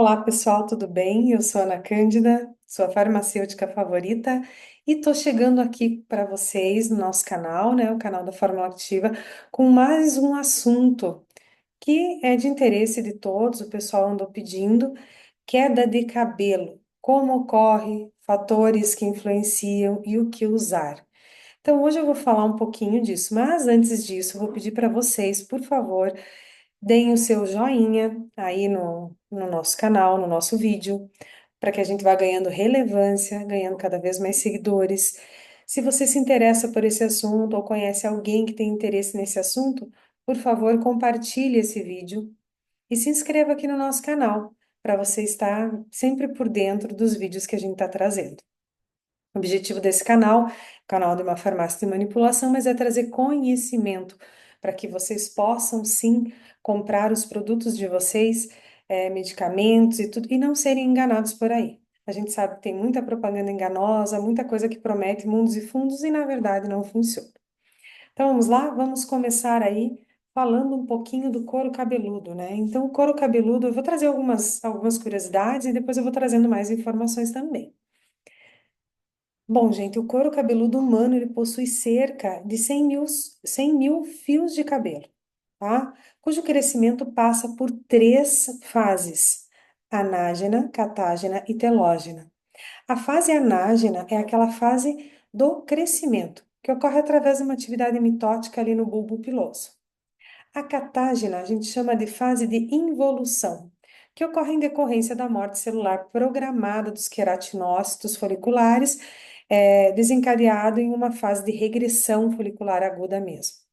Olá, pessoal, tudo bem? Eu sou Ana Cândida, sua farmacêutica favorita, e estou chegando aqui para vocês no nosso canal, né, o canal da Fórmula Ativa, com mais um assunto que é de interesse de todos, o pessoal andou pedindo, queda de cabelo, como ocorre, fatores que influenciam e o que usar. Então, hoje eu vou falar um pouquinho disso, mas antes disso, eu vou pedir para vocês, por favor, deem o seu joinha aí no nosso canal, no nosso vídeo, para que a gente vá ganhando relevância, ganhando cada vez mais seguidores. Se você se interessa por esse assunto ou conhece alguém que tem interesse nesse assunto, por favor, compartilhe esse vídeo e se inscreva aqui no nosso canal, para você estar sempre por dentro dos vídeos que a gente está trazendo. O objetivo desse canal, canal de uma farmácia de manipulação, mas é trazer conhecimento para que vocês possam sim comprar os produtos de vocês, medicamentos e tudo, e não serem enganados por aí. A gente sabe que tem muita propaganda enganosa, muita coisa que promete mundos e fundos e na verdade não funciona. Então vamos lá, vamos começar aí falando um pouquinho do couro cabeludo, né? Então, o couro cabeludo, eu vou trazer algumas curiosidades e depois eu vou trazendo mais informações também. Bom, gente, o couro cabeludo humano ele possui cerca de 100 mil fios de cabelo, tá? Cujo crescimento passa por três fases: anágena, catágena e telógena. A fase anágena é aquela fase do crescimento, que ocorre através de uma atividade mitótica ali no bulbo piloso. A catágena a gente chama de fase de involução, que ocorre em decorrência da morte celular programada dos queratinócitos foliculares, desencadeado em uma fase de regressão folicular aguda mesmo.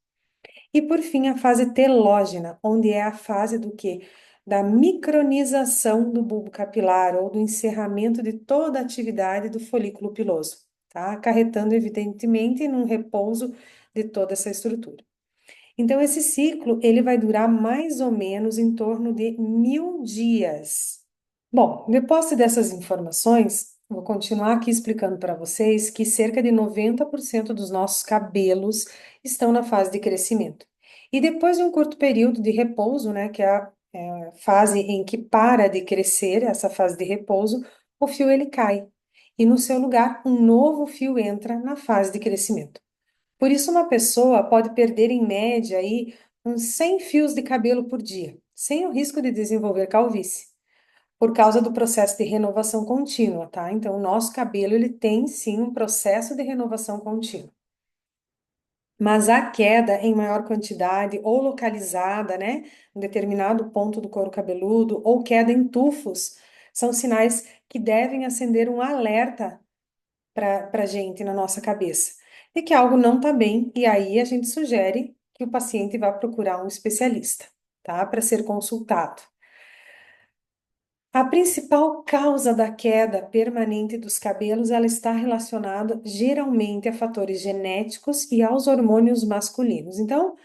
E por fim, a fase telógena, onde é a fase do quê? Da micronização do bulbo capilar ou do encerramento de toda a atividade do folículo piloso, tá? Acarretando, evidentemente, num repouso de toda essa estrutura. Então, esse ciclo, ele vai durar mais ou menos em torno de 1.000 dias. Bom, depois dessas informações, vou continuar aqui explicando para vocês que cerca de 90% dos nossos cabelos estão na fase de crescimento. E depois de um curto período de repouso, né, que é a fase em que para de crescer, essa fase de repouso, o fio ele cai. E no seu lugar, um novo fio entra na fase de crescimento. Por isso, uma pessoa pode perder, em média, aí, uns 100 fios de cabelo por dia, sem o risco de desenvolver calvície, por causa do processo de renovação contínua, tá? Então, o nosso cabelo, ele tem, sim, um processo de renovação contínua. Mas a queda em maior quantidade ou localizada, né, em determinado ponto do couro cabeludo, ou queda em tufos, são sinais que devem acender um alerta para a gente na nossa cabeça de que algo não está bem, e aí a gente sugere que o paciente vá procurar um especialista, tá? Para ser consultado. A principal causa da queda permanente dos cabelos, ela está relacionada geralmente a fatores genéticos e aos hormônios masculinos. Então,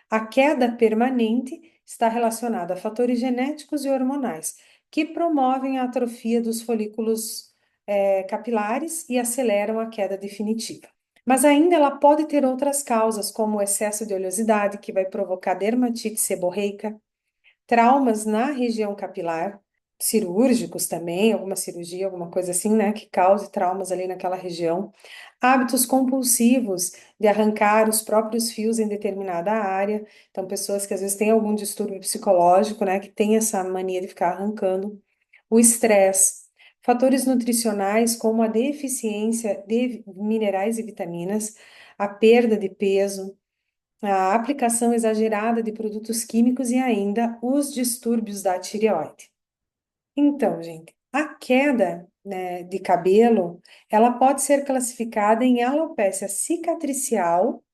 a queda permanente está relacionada a fatores genéticos e hormonais que promovem a atrofia dos folículos capilares e aceleram a queda definitiva. Mas ainda ela pode ter outras causas, como o excesso de oleosidade, que vai provocar dermatite seborreica, traumas na região capilar, cirúrgicos também, alguma cirurgia, alguma coisa assim, né, que cause traumas ali naquela região, hábitos compulsivos de arrancar os próprios fios em determinada área, então pessoas que às vezes têm algum distúrbio psicológico, né, que tem essa mania de ficar arrancando, o estresse, fatores nutricionais como a deficiência de minerais e vitaminas, a perda de peso, a aplicação exagerada de produtos químicos e ainda os distúrbios da tireoide. Então, gente, a queda, né, de cabelo, ela pode ser classificada em alopécia cicatricial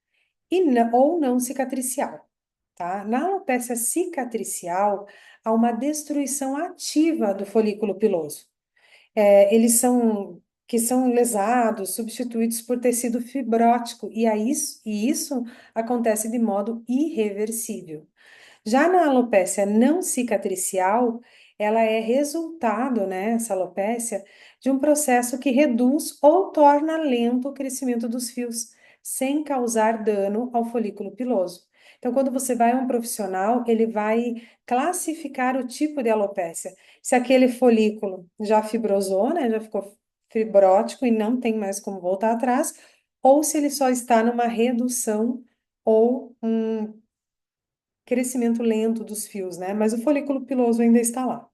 ou não cicatricial, tá? Na alopécia cicatricial, há uma destruição ativa do folículo piloso. Eles são lesados, substituídos por tecido fibrótico, e isso acontece de modo irreversível. Já na alopécia não cicatricial, ela é resultado, né, essa alopécia, de um processo que reduz ou torna lento o crescimento dos fios, sem causar dano ao folículo piloso. Então, quando você vai a um profissional, ele vai classificar o tipo de alopécia. Se aquele folículo já fibrosou, né, já ficou fibrótico e não tem mais como voltar atrás, ou se ele só está numa redução ou um crescimento lento dos fios, né? Mas o folículo piloso ainda está lá.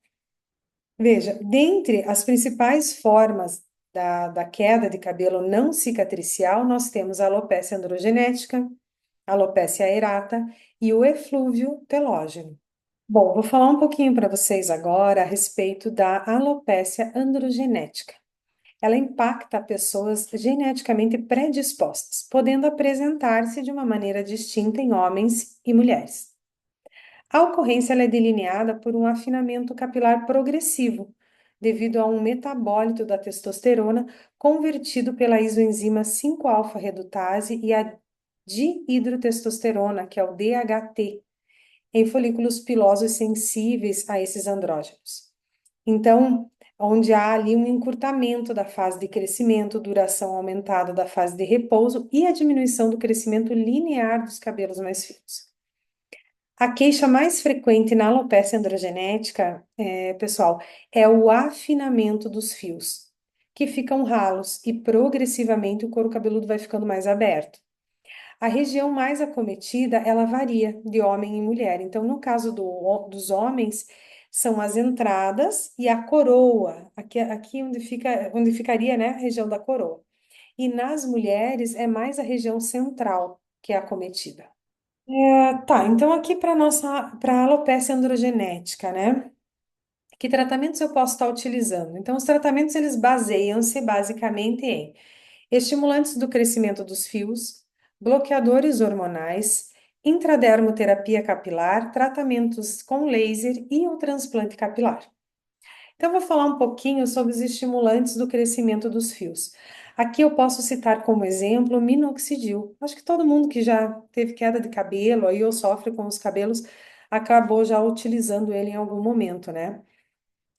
Veja, dentre as principais formas da queda de cabelo não cicatricial, nós temos a alopecia androgenética, a alopecia aerata e o eflúvio telógeno. Bom, vou falar um pouquinho para vocês agora a respeito da alopecia androgenética. Ela impacta pessoas geneticamente predispostas, podendo apresentar-se de uma maneira distinta em homens e mulheres. A ocorrência ela é delineada por um afinamento capilar progressivo, devido a um metabólito da testosterona convertido pela isoenzima 5-alfa-redutase e a dihidrotestosterona, que é o DHT, em folículos pilosos sensíveis a esses andrógenos. Então, onde há ali um encurtamento da fase de crescimento, duração aumentada da fase de repouso e a diminuição do crescimento linear dos cabelos mais finos. A queixa mais frequente na alopecia androgenética, pessoal, é o afinamento dos fios, que ficam ralos e progressivamente o couro cabeludo vai ficando mais aberto. A região mais acometida, ela varia de homem e mulher. Então, no caso dos homens, são as entradas e a coroa, aqui onde ficaria, né, a região da coroa. E nas mulheres é mais a região central que é acometida. Tá, então aqui para alopecia androgenética, né? Que tratamentos eu posso estar utilizando? Então, os tratamentos eles baseiam-se basicamente em estimulantes do crescimento dos fios, bloqueadores hormonais, intradermoterapia capilar, tratamentos com laser e o transplante capilar. Então, eu vou falar um pouquinho sobre os estimulantes do crescimento dos fios. Aqui eu posso citar como exemplo o minoxidil. Acho que todo mundo que já teve queda de cabelo aí ou sofre com os cabelos acabou já utilizando ele em algum momento, né?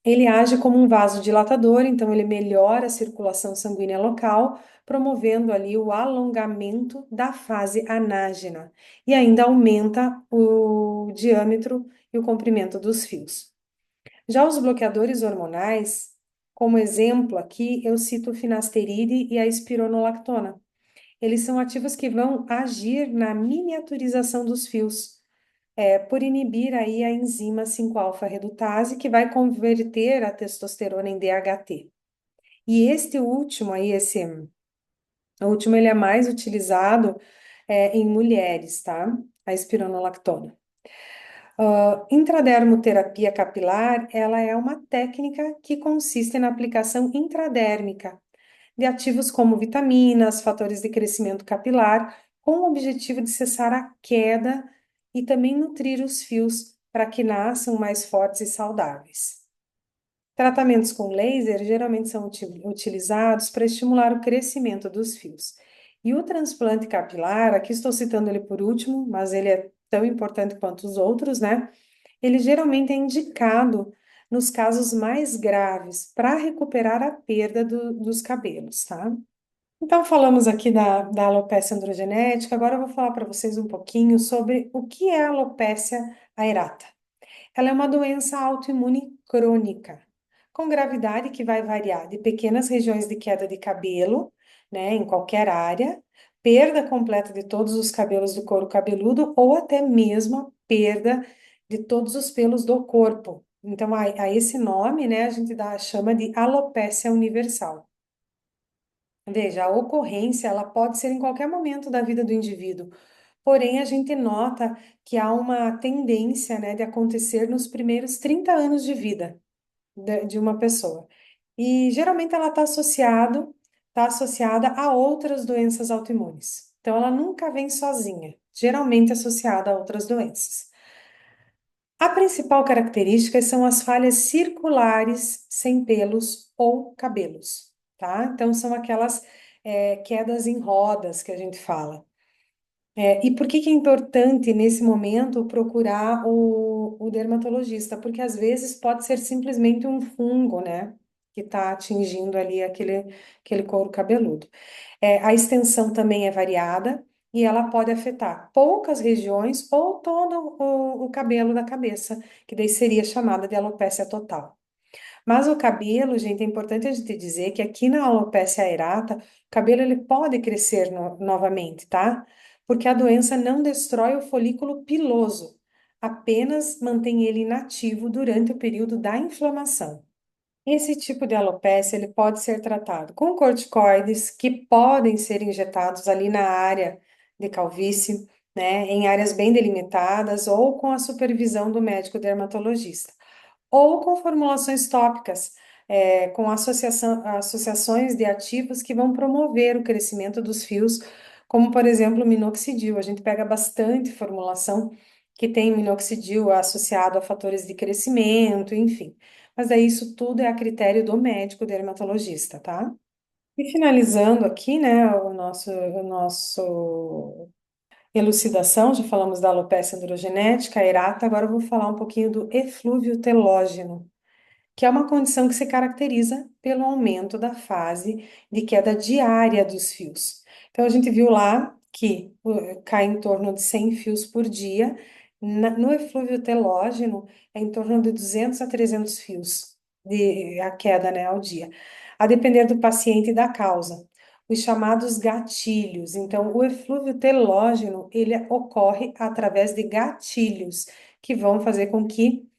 Ele age como um vasodilatador, então ele melhora a circulação sanguínea local, promovendo ali o alongamento da fase anágena e ainda aumenta o diâmetro e o comprimento dos fios. Já os bloqueadores hormonais, como exemplo aqui, eu cito o finasteride e a espironolactona. Eles são ativos que vão agir na miniaturização dos fios, por inibir aí a enzima 5-alfa-redutase, que vai converter a testosterona em DHT. E este último aí, o último, ele é mais utilizado, em mulheres, tá? A espironolactona. Intradermoterapia capilar, ela é uma técnica que consiste na aplicação intradérmica de ativos como vitaminas, fatores de crescimento capilar, com o objetivo de cessar a queda e também nutrir os fios para que nasçam mais fortes e saudáveis. Tratamentos com laser geralmente são utilizados para estimular o crescimento dos fios. E o transplante capilar, aqui estou citando ele por último, mas ele é tão importante quanto os outros, né? Ele geralmente é indicado nos casos mais graves para recuperar a perda dos cabelos, tá? Então, falamos aqui da alopecia androgenética, agora eu vou falar para vocês um pouquinho sobre o que é a alopecia aerata. Ela é uma doença autoimune crônica, com gravidade que vai variar de pequenas regiões de queda de cabelo, né, em qualquer área, perda completa de todos os cabelos do couro cabeludo ou até mesmo a perda de todos os pelos do corpo. Então, a esse nome, né, a gente chama de alopecia universal. Veja, a ocorrência, ela pode ser em qualquer momento da vida do indivíduo, porém a gente nota que há uma tendência, né, de acontecer nos primeiros 30 anos de vida de uma pessoa. E geralmente ela tá associada a outras doenças autoimunes. Então ela nunca vem sozinha, geralmente associada a outras doenças. A principal característica são as falhas circulares sem pelos ou cabelos, tá? Então são aquelas quedas em rodas que a gente fala. E por que que é importante nesse momento procurar o dermatologista? Porque às vezes pode ser simplesmente um fungo, né? que está atingindo ali aquele couro cabeludo. A extensão também é variada e ela pode afetar poucas regiões ou todo o cabelo da cabeça, que daí seria chamada de alopécia total. Mas o cabelo, gente, é importante a gente dizer que aqui na alopecia areata, o cabelo ele pode crescer novamente, tá? Porque a doença não destrói o folículo piloso, apenas mantém ele inativo durante o período da inflamação. Esse tipo de alopecia ele pode ser tratado com corticoides que podem ser injetados ali na área de calvície, né, em áreas bem delimitadas ou com a supervisão do médico dermatologista ou com formulações tópicas, com associações de ativos que vão promover o crescimento dos fios, como por exemplo o minoxidil. A gente pega bastante formulação que tem minoxidil associado a fatores de crescimento, enfim. Mas daí isso tudo é a critério do médico dermatologista, tá? E finalizando aqui, né, o nosso elucidação, já falamos da alopecia androgenética, a erata, agora eu vou falar um pouquinho do eflúvio telógeno, que é uma condição que se caracteriza pelo aumento da fase de queda diária dos fios. Então, a gente viu lá que cai em torno de 100 fios por dia. No eflúvio telógeno, é em torno de 200 a 300 fios a queda, né, ao dia, a depender do paciente e da causa. Os chamados gatilhos. Então, o eflúvio telógeno, ele ocorre através de gatilhos, que vão fazer com que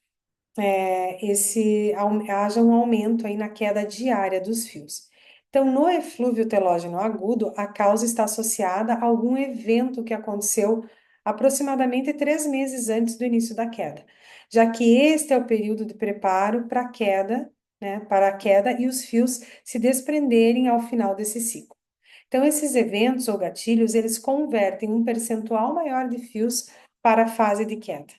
haja um aumento aí na queda diária dos fios. Então, no eflúvio telógeno agudo, a causa está associada a algum evento que aconteceu aproximadamente 3 meses antes do início da queda, já que este é o período de preparo para a queda, né, para a queda e os fios se desprenderem ao final desse ciclo. Então, esses eventos ou gatilhos, eles convertem um percentual maior de fios para a fase de queda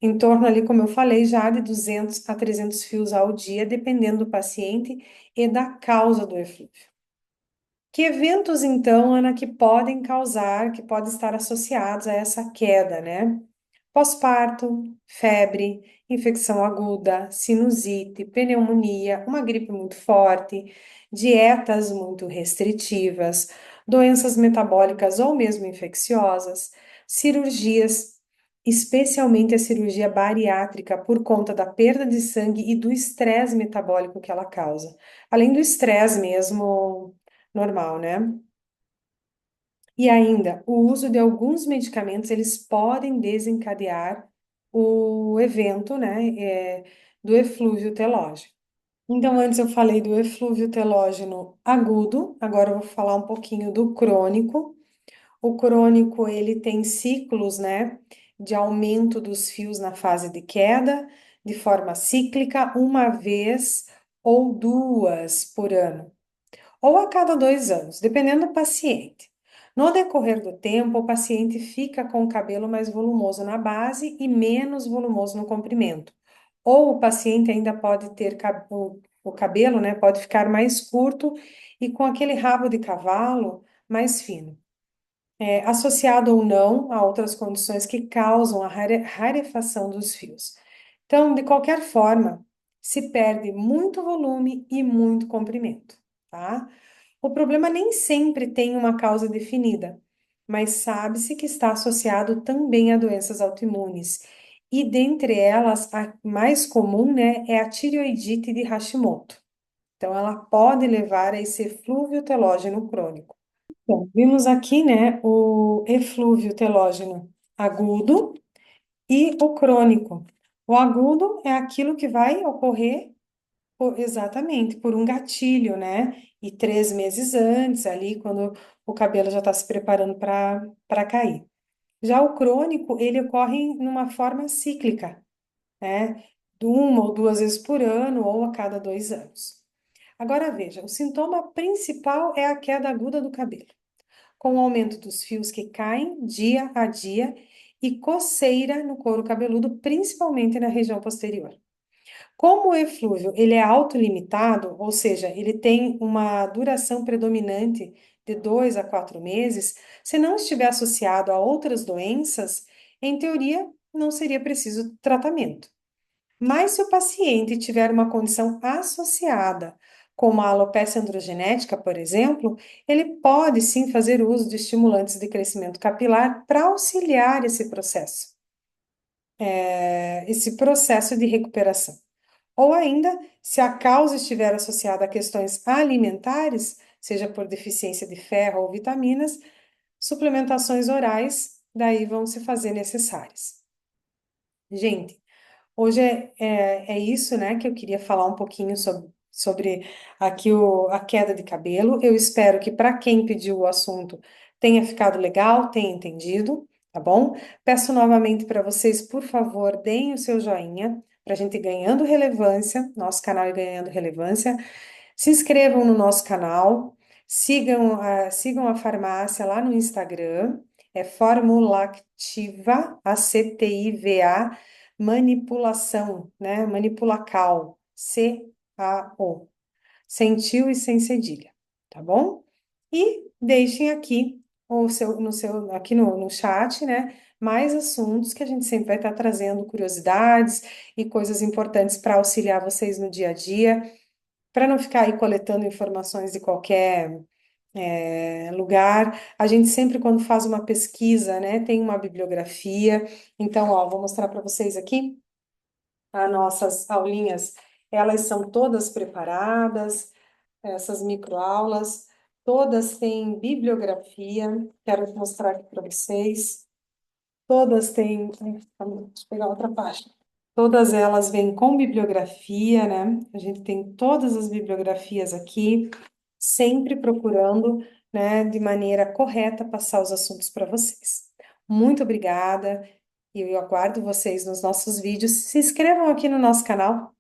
em torno ali, como eu falei, já de 200 a 300 fios ao dia, dependendo do paciente e da causa do eflúvio. Que eventos, então, Ana, que podem causar, que podem estar associados a essa queda, né? Pós-parto, febre, infecção aguda, sinusite, pneumonia, uma gripe muito forte, dietas muito restritivas, doenças metabólicas ou mesmo infecciosas, cirurgias, especialmente a cirurgia bariátrica por conta da perda de sangue e do estresse metabólico que ela causa, além do estresse mesmo normal, né? E ainda, o uso de alguns medicamentos, eles podem desencadear o evento, né, do eflúvio telógeno. Então, antes eu falei do eflúvio telógeno agudo, agora eu vou falar um pouquinho do crônico. O crônico, ele tem ciclos, né, de aumento dos fios na fase de queda, de forma cíclica, uma vez ou duas por ano ou a cada 2 anos, dependendo do paciente. No decorrer do tempo, o paciente fica com o cabelo mais volumoso na base e menos volumoso no comprimento. Ou o paciente ainda pode ter o cabelo, né, pode ficar mais curto e com aquele rabo de cavalo mais fino, associado ou não a outras condições que causam a rarefação dos fios. Então, de qualquer forma, se perde muito volume e muito comprimento, tá? O problema nem sempre tem uma causa definida, mas sabe-se que está associado também a doenças autoimunes. E dentre elas, a mais comum, né, é a tireoidite de Hashimoto. Então, ela pode levar a esse eflúvio telógeno crônico. Bom, vimos aqui, né, o eflúvio telógeno agudo e o crônico. O agudo é aquilo que vai ocorrer exatamente, por um gatilho, né? E 3 meses antes, ali, quando o cabelo já está se preparando para cair. Já o crônico, ele ocorre numa forma cíclica, né? De uma ou duas vezes por ano ou a cada 2 anos. Agora veja, o sintoma principal é a queda aguda do cabelo, com o aumento dos fios que caem dia a dia e coceira no couro cabeludo, principalmente na região posterior. Como o eflúvio ele é autolimitado, ou seja, ele tem uma duração predominante de 2 a 4 meses, se não estiver associado a outras doenças, em teoria, não seria preciso tratamento. Mas se o paciente tiver uma condição associada, como a alopecia androgenética, por exemplo, ele pode sim fazer uso de estimulantes de crescimento capilar para auxiliar esse processo de recuperação. Ou ainda, se a causa estiver associada a questões alimentares, seja por deficiência de ferro ou vitaminas, suplementações orais daí vão se fazer necessárias. Gente, hoje é isso, né, que eu queria falar um pouquinho sobre aqui a queda de cabelo. Eu espero que para quem pediu o assunto tenha ficado legal, tenha entendido, tá bom? Peço novamente para vocês, por favor, deem o seu joinha para a gente ir ganhando relevância, nosso canal ir ganhando relevância. Se inscrevam no nosso canal, sigam a farmácia lá no Instagram, é Formulactiva, ACTIVA, manipulação, né? Manipulacal, CAO, sem tio e sem cedilha, tá bom? E deixem aqui aqui no chat, né? Mais assuntos que a gente sempre vai estar trazendo curiosidades e coisas importantes para auxiliar vocês no dia a dia para não ficar aí coletando informações de qualquer lugar. A gente sempre, quando faz uma pesquisa, né, tem uma bibliografia. Então, ó, vou mostrar para vocês aqui as nossas aulinhas. Elas são todas preparadas, essas microaulas, todas têm bibliografia. Quero mostrar aqui para vocês. Todas têm. Deixa eu pegar outra página. Todas elas vêm com bibliografia, né? A gente tem todas as bibliografias aqui, sempre procurando, né, de maneira correta passar os assuntos para vocês. Muito obrigada e eu aguardo vocês nos nossos vídeos. Se inscrevam aqui no nosso canal